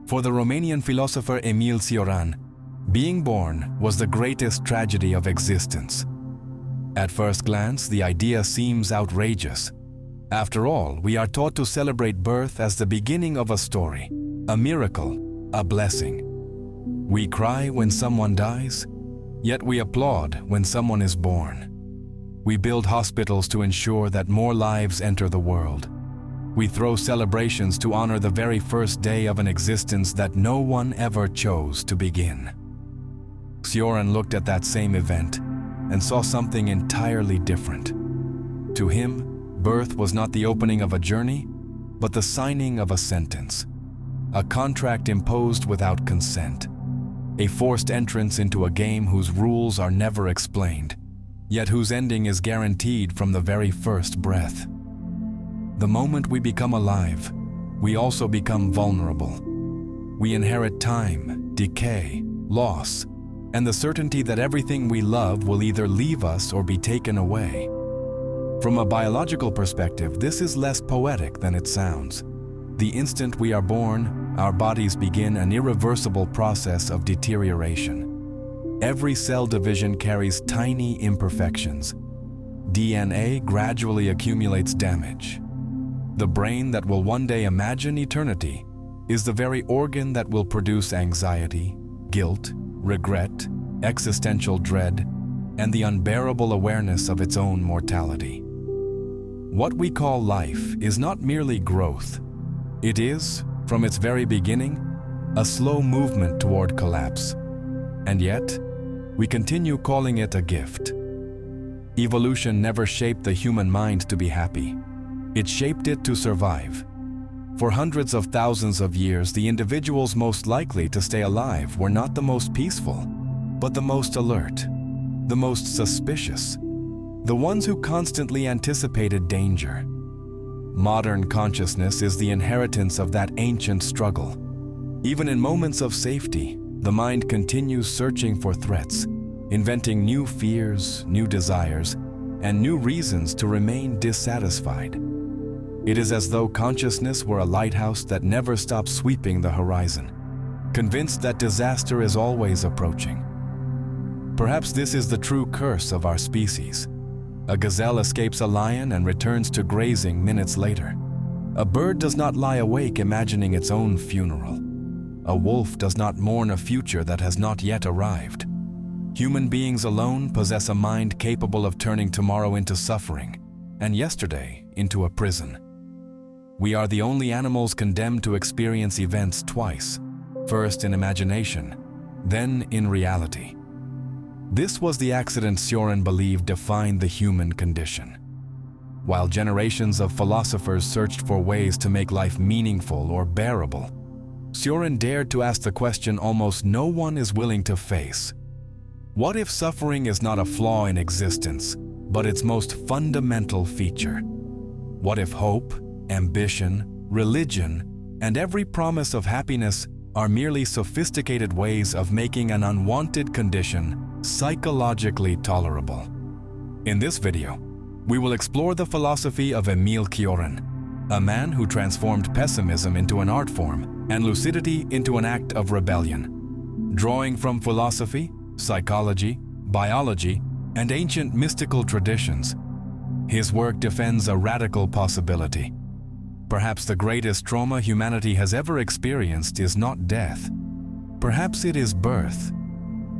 For the Romanian philosopher Emil Cioran, being born was the greatest tragedy of existence. At first glance, the idea seems outrageous. After all, we are taught to celebrate birth as the beginning of a story, a miracle, a blessing. We cry when someone dies, yet we applaud when someone is born. We build hospitals to ensure that more lives enter the world. We throw celebrations to honor the very first day of an existence that no one ever chose to begin. Cioran looked at that same event and saw something entirely different. To him, birth was not the opening of a journey, but the signing of a sentence, a contract imposed without consent, a forced entrance into a game whose rules are never explained, yet whose ending is guaranteed from the very first breath. The moment we become alive, we also become vulnerable. We inherit time, decay, loss, and the certainty that everything we love will either leave us or be taken away. From a biological perspective, this is less poetic than it sounds. The instant we are born, our bodies begin an irreversible process of deterioration. Every cell division carries tiny imperfections. DNA gradually accumulates damage. The brain that will one day imagine eternity is the very organ that will produce anxiety, guilt, regret, existential dread, and the unbearable awareness of its own mortality. What we call life is not merely growth. It is, from its very beginning, a slow movement toward collapse. And yet, we continue calling it a gift. Evolution never shaped the human mind to be happy. It shaped it to survive. For hundreds of thousands of years, the individuals most likely to stay alive were not the most peaceful, but the most alert, the most suspicious, the ones who constantly anticipated danger. Modern consciousness is the inheritance of that ancient struggle. Even in moments of safety, the mind continues searching for threats, inventing new fears, new desires, and new reasons to remain dissatisfied. It is as though consciousness were a lighthouse that never stops sweeping the horizon, convinced that disaster is always approaching. Perhaps this is the true curse of our species. A gazelle escapes a lion and returns to grazing minutes later. A bird does not lie awake imagining its own funeral. A wolf does not mourn a future that has not yet arrived. Human beings alone possess a mind capable of turning tomorrow into suffering, and yesterday into a prison. We are the only animals condemned to experience events twice, first in imagination, then in reality. This was the accident Cioran believed defined the human condition. While generations of philosophers searched for ways to make life meaningful or bearable, Cioran dared to ask the question almost no one is willing to face. What if suffering is not a flaw in existence, but its most fundamental feature? What if hope, ambition, religion, and every promise of happiness are merely sophisticated ways of making an unwanted condition psychologically tolerable? In this video, we will explore the philosophy of Emil Cioran, a man who transformed pessimism into an art form and lucidity into an act of rebellion. Drawing from philosophy, psychology, biology, and ancient mystical traditions, his work defends a radical possibility. Perhaps the greatest trauma humanity has ever experienced is not death. Perhaps it is birth.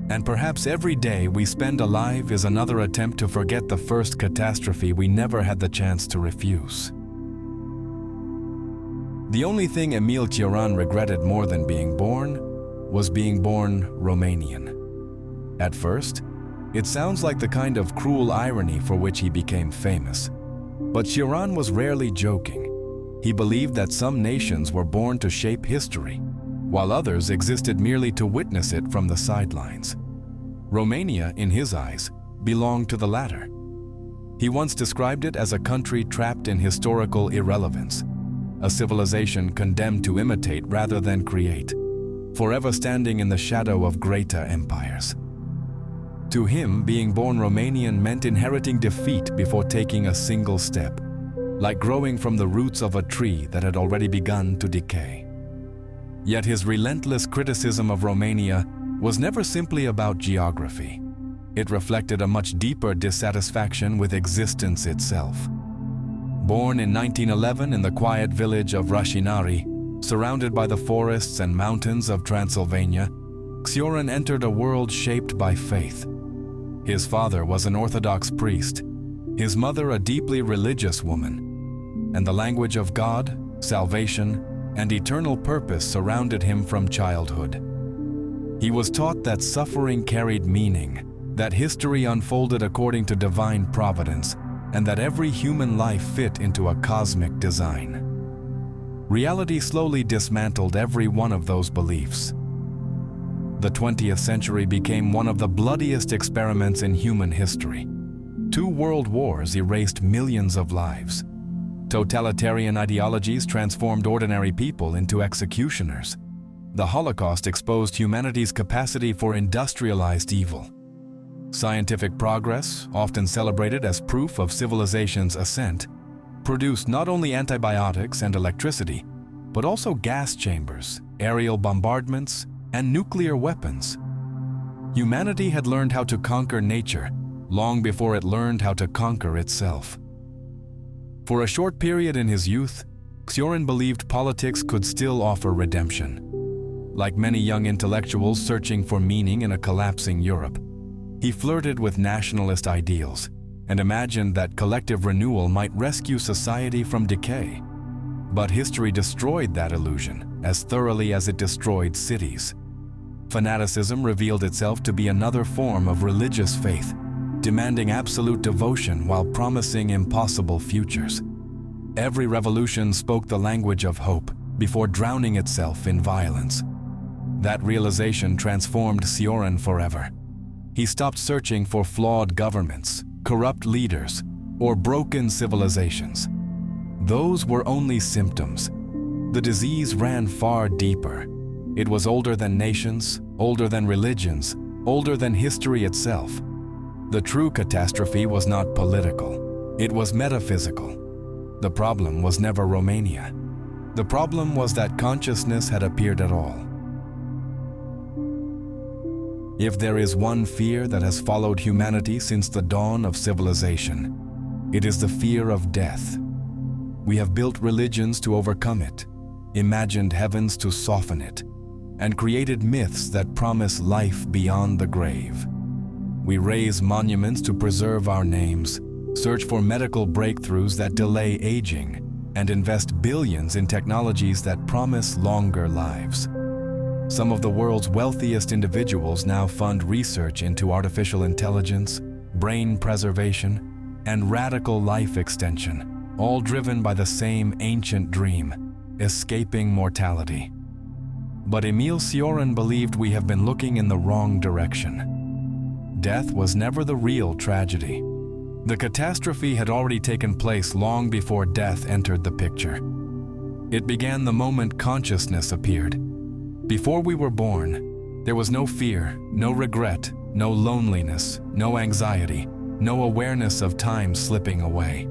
And perhaps every day we spend alive is another attempt to forget the first catastrophe we never had the chance to refuse. The only thing Emil Cioran regretted more than being born was being born Romanian. At first, it sounds like the kind of cruel irony for which he became famous. But Cioran was rarely joking. He believed that some nations were born to shape history, while others existed merely to witness it from the sidelines. Romania, in his eyes, belonged to the latter. He once described it as a country trapped in historical irrelevance, a civilization condemned to imitate rather than create, forever standing in the shadow of greater empires. To him, being born Romanian meant inheriting defeat before taking a single step, like growing from the roots of a tree that had already begun to decay. Yet his relentless criticism of Romania was never simply about geography. It reflected a much deeper dissatisfaction with existence itself. Born in 1911 in the quiet village of Rașinari, surrounded by the forests and mountains of Transylvania, Cioran entered a world shaped by faith. His father was an Orthodox priest, his mother a deeply religious woman, and the language of God, salvation, and eternal purpose surrounded him from childhood. He was taught that suffering carried meaning, that history unfolded according to divine providence, and that every human life fit into a cosmic design. Reality slowly dismantled every one of those beliefs. The 20th century became one of the bloodiest experiments in human history. 2 world wars erased millions of lives. Totalitarian ideologies transformed ordinary people into executioners. The Holocaust exposed humanity's capacity for industrialized evil. Scientific progress, often celebrated as proof of civilization's ascent, produced not only antibiotics and electricity, but also gas chambers, aerial bombardments, and nuclear weapons. Humanity had learned how to conquer nature long before it learned how to conquer itself. For a short period in his youth, Cioran believed politics could still offer redemption. Like many young intellectuals searching for meaning in a collapsing Europe, he flirted with nationalist ideals and imagined that collective renewal might rescue society from decay. But history destroyed that illusion as thoroughly as it destroyed cities. Fanaticism revealed itself to be another form of religious faith, demanding absolute devotion while promising impossible futures. Every revolution spoke the language of hope before drowning itself in violence. That realization transformed Cioran forever. He stopped searching for flawed governments, corrupt leaders, or broken civilizations. Those were only symptoms. The disease ran far deeper. It was older than nations, older than religions, older than history itself. The true catastrophe was not political. It was metaphysical. The problem was never Romania. The problem was that consciousness had appeared at all. If there is one fear that has followed humanity since the dawn of civilization, it is the fear of death. We have built religions to overcome it, imagined heavens to soften it, and created myths that promise life beyond the grave. We raise monuments to preserve our names, search for medical breakthroughs that delay aging, and invest billions in technologies that promise longer lives. Some of the world's wealthiest individuals now fund research into artificial intelligence, brain preservation, and radical life extension, all driven by the same ancient dream, escaping mortality. But Emil Cioran believed we have been looking in the wrong direction. Death was never the real tragedy. The catastrophe had already taken place long before death entered the picture. It began the moment consciousness appeared. Before we were born, there was no fear, no regret, no loneliness, no anxiety, no awareness of time slipping away.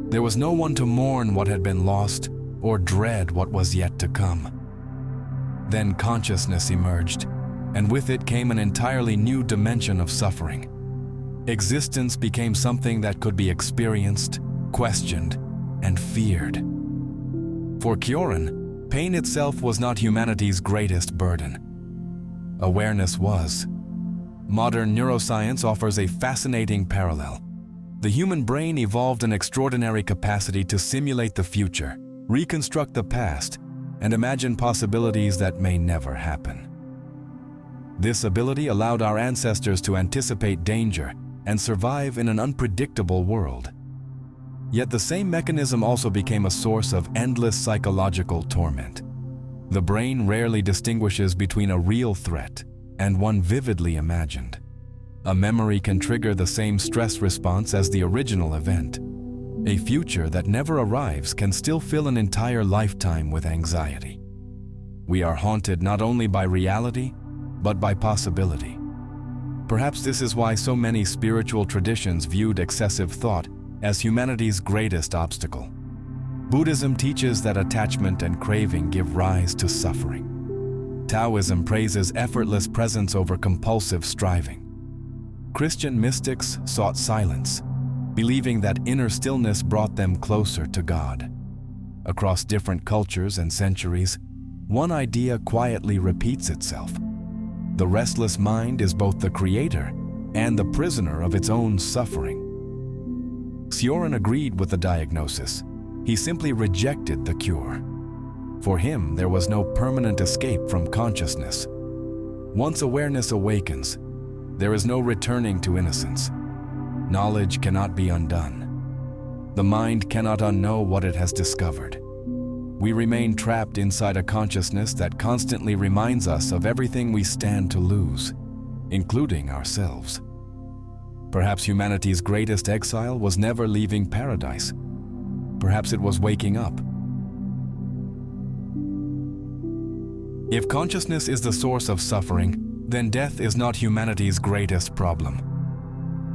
There was no one to mourn what had been lost or dread what was yet to come. Then consciousness emerged, and with it came an entirely new dimension of suffering. Existence became something that could be experienced, questioned, and feared. For Cioran, pain itself was not humanity's greatest burden. Awareness was. Modern neuroscience offers a fascinating parallel. The human brain evolved an extraordinary capacity to simulate the future, reconstruct the past, and imagine possibilities that may never happen. This ability allowed our ancestors to anticipate danger and survive in an unpredictable world. Yet the same mechanism also became a source of endless psychological torment. The brain rarely distinguishes between a real threat and one vividly imagined. A memory can trigger the same stress response as the original event. A future that never arrives can still fill an entire lifetime with anxiety. We are haunted not only by reality, but by possibility. Perhaps this is why so many spiritual traditions viewed excessive thought as humanity's greatest obstacle. Buddhism teaches that attachment and craving give rise to suffering. Taoism praises effortless presence over compulsive striving. Christian mystics sought silence, believing that inner stillness brought them closer to God. Across different cultures and centuries, one idea quietly repeats itself. The restless mind is both the creator and the prisoner of its own suffering. Cioran agreed with the diagnosis. He simply rejected the cure. For him, there was no permanent escape from consciousness. Once awareness awakens, there is no returning to innocence. Knowledge cannot be undone. The mind cannot unknow what it has discovered. We remain trapped inside a consciousness that constantly reminds us of everything we stand to lose, including ourselves. Perhaps humanity's greatest exile was never leaving paradise. Perhaps it was waking up. If consciousness is the source of suffering, then death is not humanity's greatest problem.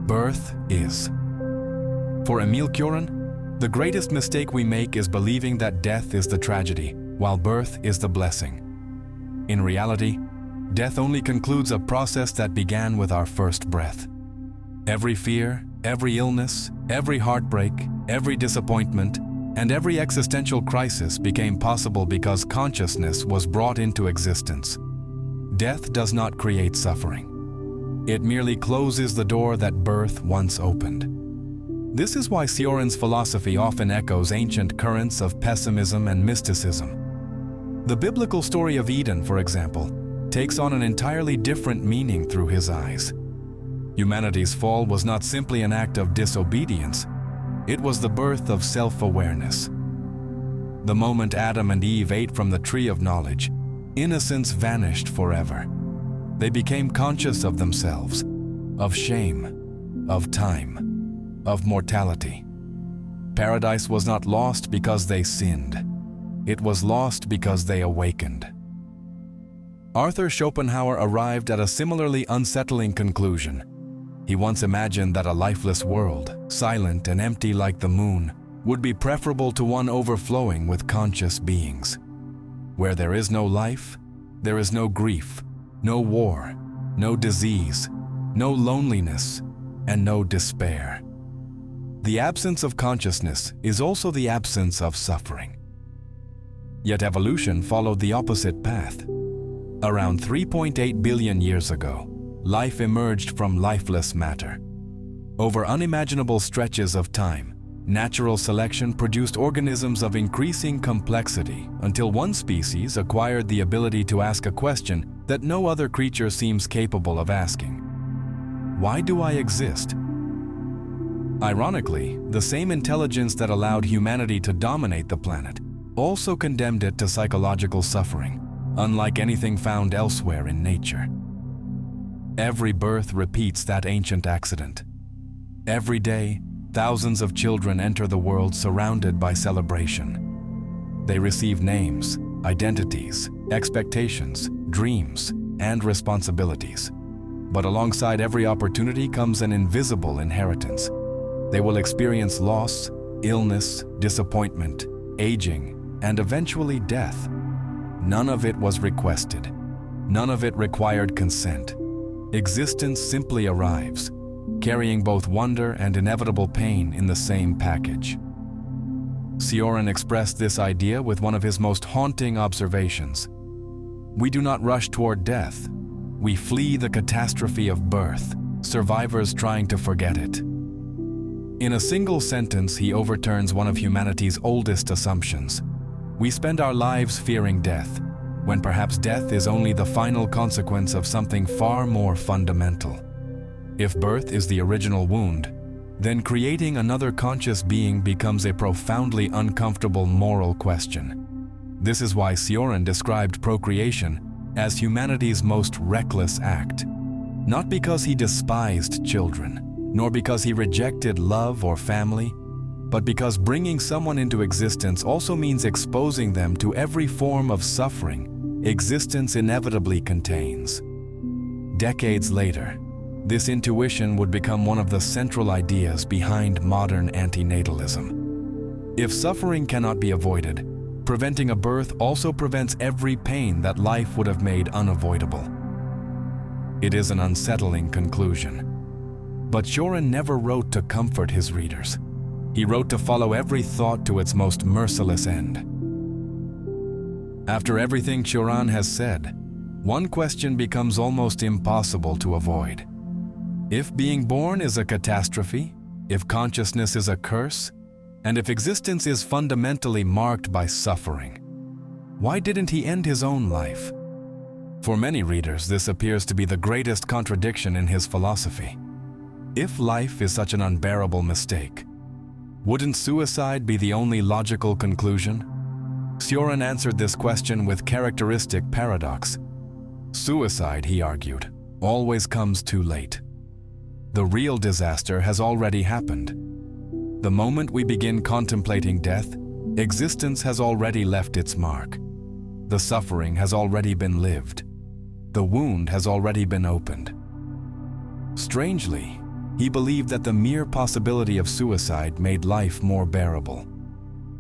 Birth is. For Emil Cioran, the greatest mistake we make is believing that death is the tragedy, while birth is the blessing. In reality, death only concludes a process that began with our first breath. Every fear, every illness, every heartbreak, every disappointment, and every existential crisis became possible because consciousness was brought into existence. Death does not create suffering. It merely closes the door that birth once opened. This is why Cioran's philosophy often echoes ancient currents of pessimism and mysticism. The biblical story of Eden, for example, takes on an entirely different meaning through his eyes. Humanity's fall was not simply an act of disobedience. It was the birth of self-awareness. The moment Adam and Eve ate from the tree of knowledge, innocence vanished forever. They became conscious of themselves, of shame, of time, of mortality. Paradise was not lost because they sinned. It was lost because they awakened. Arthur Schopenhauer arrived at a similarly unsettling conclusion. He once imagined that a lifeless world, silent and empty like the moon, would be preferable to one overflowing with conscious beings. Where there is no life, there is no grief, no war, no disease, no loneliness, and no despair. The absence of consciousness is also the absence of suffering. Yet evolution followed the opposite path. Around 3.8 billion years ago, life emerged from lifeless matter. Over unimaginable stretches of time, natural selection produced organisms of increasing complexity until one species acquired the ability to ask a question that no other creature seems capable of asking. Why do I exist? Ironically, the same intelligence that allowed humanity to dominate the planet also condemned it to psychological suffering, unlike anything found elsewhere in nature. Every birth repeats that ancient accident. Every day, thousands of children enter the world surrounded by celebration. They receive names, identities, expectations, dreams, and responsibilities. But alongside every opportunity comes an invisible inheritance. They will experience loss, illness, disappointment, aging, and eventually death. None of it was requested. None of it required consent. Existence simply arrives, carrying both wonder and inevitable pain in the same package. Cioran expressed this idea with one of his most haunting observations. We do not rush toward death. We flee the catastrophe of birth, survivors trying to forget it. In a single sentence, he overturns one of humanity's oldest assumptions. We spend our lives fearing death, when perhaps death is only the final consequence of something far more fundamental. If birth is the original wound, then creating another conscious being becomes a profoundly uncomfortable moral question. This is why Cioran described procreation as humanity's most reckless act, not because he despised children, nor because he rejected love or family, but because bringing someone into existence also means exposing them to every form of suffering existence inevitably contains. Decades later, this intuition would become one of the central ideas behind modern antinatalism. If suffering cannot be avoided, Preventing a birth also prevents every pain that life would have made unavoidable. It is an unsettling conclusion. But Cioran never wrote to comfort his readers. He wrote to follow every thought to its most merciless end. After everything Cioran has said, one question becomes almost impossible to avoid. If being born is a catastrophe, if consciousness is a curse, and if existence is fundamentally marked by suffering, why didn't he end his own life? For many readers, this appears to be the greatest contradiction in his philosophy. If life is such an unbearable mistake, wouldn't suicide be the only logical conclusion? Cioran answered this question with characteristic paradox. Suicide, he argued, always comes too late. The real disaster has already happened. The moment we begin contemplating death, existence has already left its mark. The suffering has already been lived. The wound has already been opened. Strangely, he believed that the mere possibility of suicide made life more bearable.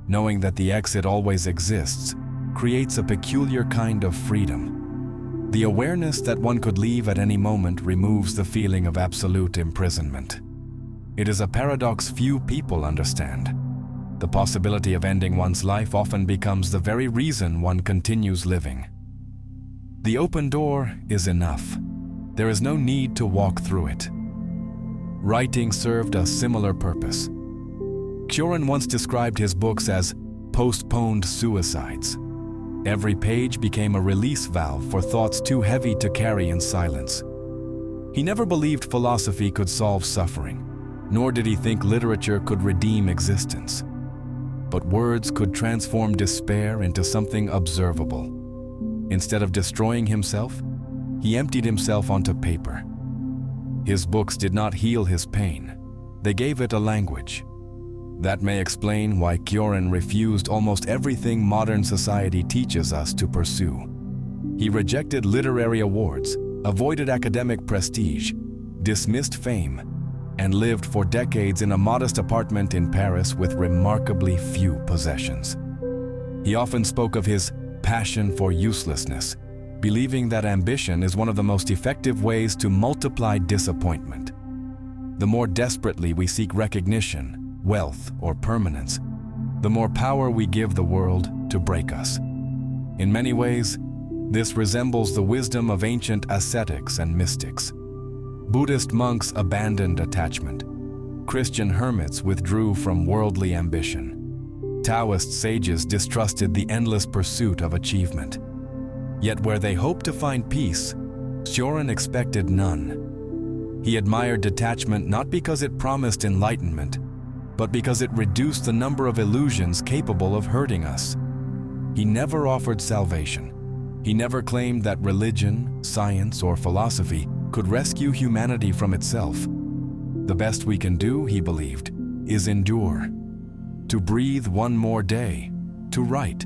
Knowing that the exit always exists creates a peculiar kind of freedom. The awareness that one could leave at any moment removes the feeling of absolute imprisonment. It is a paradox few people understand. The possibility of ending one's life often becomes the very reason one continues living. The open door is enough. There is no need to walk through it. Writing served a similar purpose. Cioran once described his books as postponed suicides. Every page became a release valve for thoughts too heavy to carry in silence. He never believed philosophy could solve suffering, nor did he think literature could redeem existence. But words could transform despair into something observable. Instead of destroying himself, he emptied himself onto paper. His books did not heal his pain. They gave it a language. That may explain why Cioran refused almost everything modern society teaches us to pursue. He rejected literary awards, avoided academic prestige, dismissed fame, and lived for decades in a modest apartment in Paris with remarkably few possessions. He often spoke of his passion for uselessness, believing that ambition is one of the most effective ways to multiply disappointment. The more desperately we seek recognition, wealth, or permanence, the more power we give the world to break us. In many ways, this resembles the wisdom of ancient ascetics and mystics. Buddhist monks abandoned attachment. Christian hermits withdrew from worldly ambition. Taoist sages distrusted the endless pursuit of achievement. Yet where they hoped to find peace, Cioran expected none. He admired detachment not because it promised enlightenment, but because it reduced the number of illusions capable of hurting us. He never offered salvation. He never claimed that religion, science, or philosophy could rescue humanity from itself. The best we can do, he believed, is endure. To breathe one more day, to write,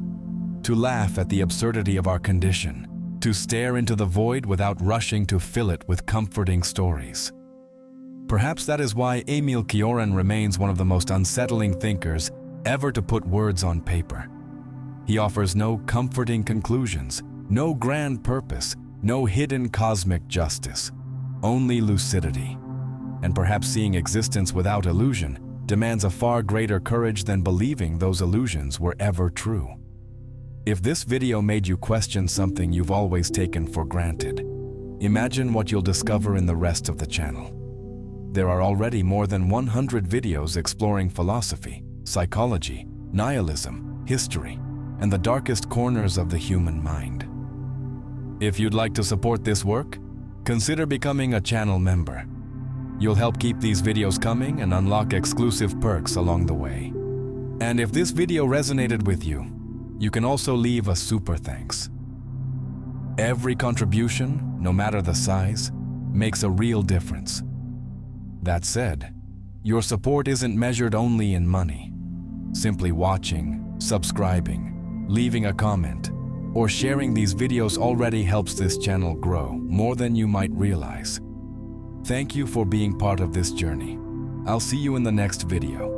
to laugh at the absurdity of our condition, to stare into the void without rushing to fill it with comforting stories. Perhaps that is why Emil Cioran remains one of the most unsettling thinkers ever to put words on paper. He offers no comforting conclusions, no grand purpose, no hidden cosmic justice, only lucidity. And perhaps seeing existence without illusion demands a far greater courage than believing those illusions were ever true. If this video made you question something you've always taken for granted, imagine what you'll discover in the rest of the channel. There are already more than 100 videos exploring philosophy, psychology, nihilism, history, and the darkest corners of the human mind. If you'd like to support this work, consider becoming a channel member. You'll help keep these videos coming and unlock exclusive perks along the way. And if this video resonated with you, you can also leave a super thanks. Every contribution, no matter the size, makes a real difference. That said, your support isn't measured only in money. Simply watching, subscribing, leaving a comment, or sharing these videos already helps this channel grow more than you might realize. Thank you for being part of this journey. I'll see you in the next video.